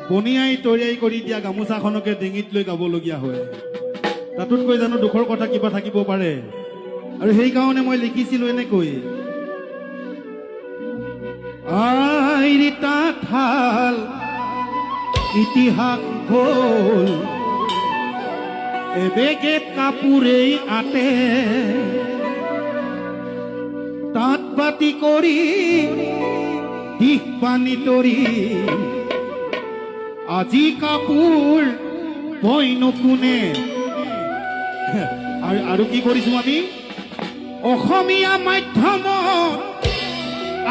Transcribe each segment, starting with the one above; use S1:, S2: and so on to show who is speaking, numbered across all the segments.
S1: পনিয়াই তৈয়াৰী কৰি দিয়া গামোচাখনকে ডিঙিত লৈ গাবলগীয়া হয়। তাতোতকৈ জানো দুখৰ কথা কিবা থাকিব পাৰে? আৰু সেইকাৰণে মই লিখিছিলোঁ এনেকৈ, আইৰি তাঁতশাল ইতিহাস হ'ল এবেগে কাপোৰেই আতে, তাঁত বাতি কৰি দিশ পানী তৰি, আজি কাপোৰ বয়নো কোনে। আৰু কি কৰিছো আমি? অসমীয়া মাধ্যমত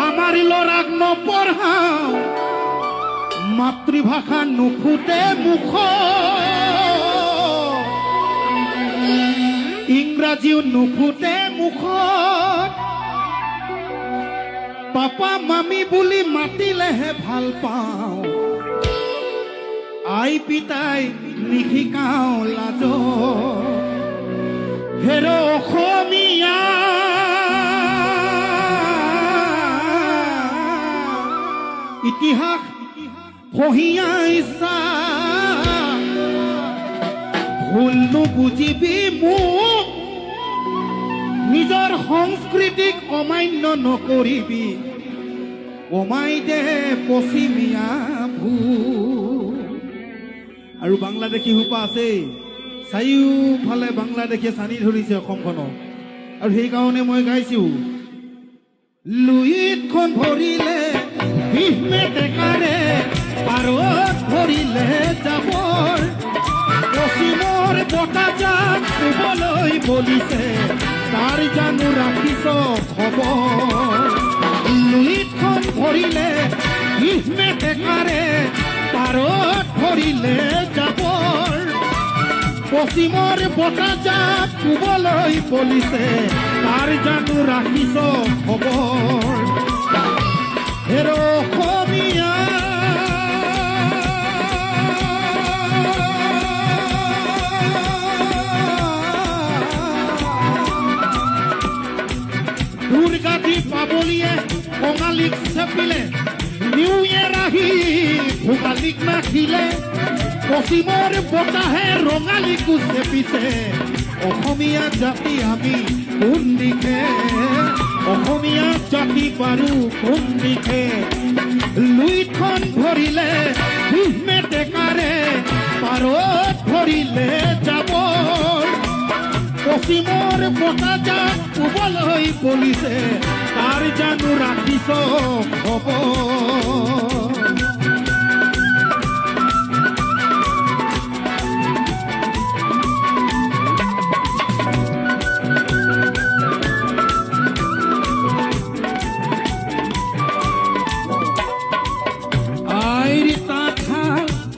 S1: আমাৰ ল'ৰাক নপঢ়াওঁ, মাতৃভাষা নুফুটে মুখ, ইংৰাজীও নুফুটে মুখত, পাপা মামী বুলি মাতিলেহে ভাল পাওঁ, আই পিতাই নিশিকাওঁ লাজ। হেৰ অসমীয়া ইতিহাস পঢ়িয়াইছা, ভুল নুবুজিবি মোক, নিজৰ সংস্কৃতিক অমান্য নকৰিবি, কমাই দে পশ্চিমীয়া ভূল। আৰু বাংলাদেশী সোপা আছে, চাৰিওফালে বাংলাদেশে চানি ধৰিছে অসমখনক। আৰু সেইকাৰণে মই গাইছো, লুইতখন ভৰিলে ভীষ্মে টেকাৰে, পাৰত ভৰিলে জাবৰ, পশ্চিমৰ বতাহজাক শুবলৈ বলিছে, তাৰ জানো ৰাখিছ খবৰ। লুইতখন ভৰিলে ভীষ্মে টেকাৰে, পাৰত ভৰিলে জাবৰ, পশ্চিমৰ বতাহজাক শুবলৈ বলিছে, তাৰ জানো ৰাখিছ খবৰ। হেৰ অসমীয়া দুৰ্গাদী পাবলিয়ে কঙালীক চেপিলে, নিউ ইয়েৰ আহি ভোগালীক নাখিলে, পশ্চিমৰ বতাহে ৰঙালীকো চেপিছে, অসমীয়া জাতি আমি কোন দিশে, অসমীয়া জাতি পাৰো কোন দিশে। লুইতখন ভৰিলে ভীষ্মে টেকাৰে, পাৰত ভৰিলে জাবৰ, পশ্চিমৰ বতাহজাক শুবলৈ বলিছে, তাৰ জানো ৰাখিছ খবৰ।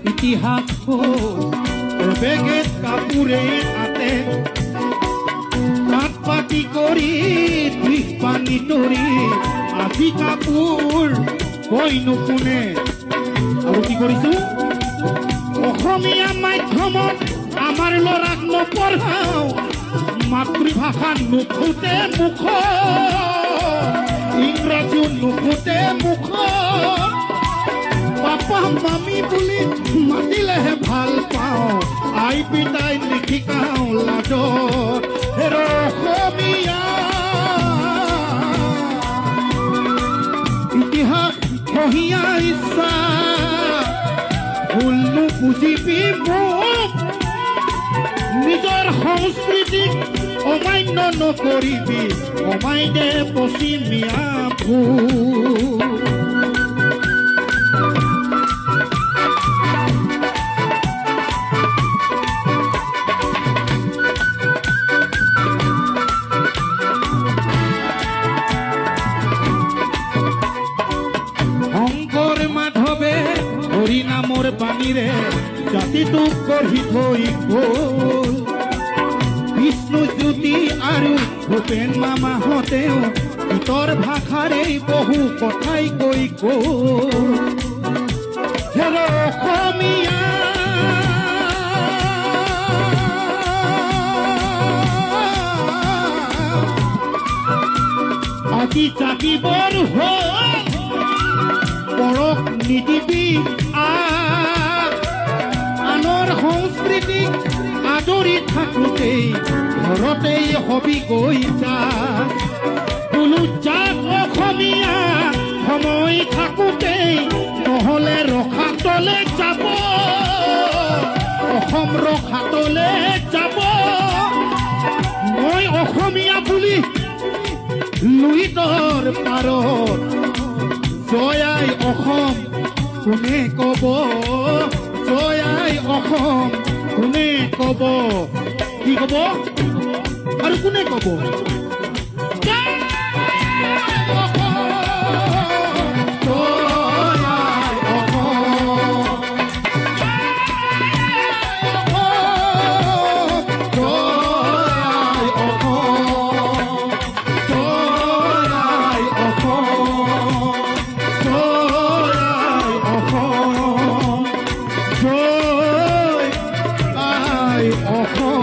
S1: ইতিহাস বেগে কাপোৰে আতে, তাঁত পাতি কৰি দিশ পানী তৰি, আজি কাপোৰ বয়নো কোনে। আৰু কি কৰিছো? অসমীয়া মাধ্যমত আমাৰ ল'ৰাক নপঢ়াওঁ, মাতৃভাষা নুফুটে মুখ, ইংৰাজীও নুফুটে মুখ, পাপা মামী বুলি মাতিলেহে ভাল পাওঁ, আই পিতাই নিশিকাওঁ লাজত। হেৰ অসমীয়া ইতিহাস পঢ়িয়াইছা, ভুল নুবুজিবি মোক, নিজৰ সংস্কৃতিক অমান্য নকৰিবি, কমাই দে পশ্চিমীয়া ভূল। নামৰ পানীৰে জাতিটোক গঢ়ি থৈ গ'ল, বিষ্ণুজ্যোতি আৰু ভূপেন মামাহঁতেও গীতৰ ভাষাৰেই বহু কথাই কৈ গ'ল। হেৰ অসমীয়া আজি জাতিবৰ হ'ল, পৰক নিদিবি থাকোঁতেই ঘৰতেই হবি গৈছা বোলো যাক অসমীয়া সময় থাকোঁতেই নহ'লে ৰখাতলে যাব অসম ৰখাতলে যাব মই অসমীয়া বুলি লুইতৰ পাৰত জয় আই অসম কোনে ক'ব জয় আই অসম কোনে ক'ব কি ক'ব আৰু কোনে ক'ব জয় আই অসম, জয় আই অসম, জয় আই অসম, জয় আই অসম, জয় আই অসম, জয় আই অসম।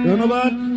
S1: ধন্যবাদ।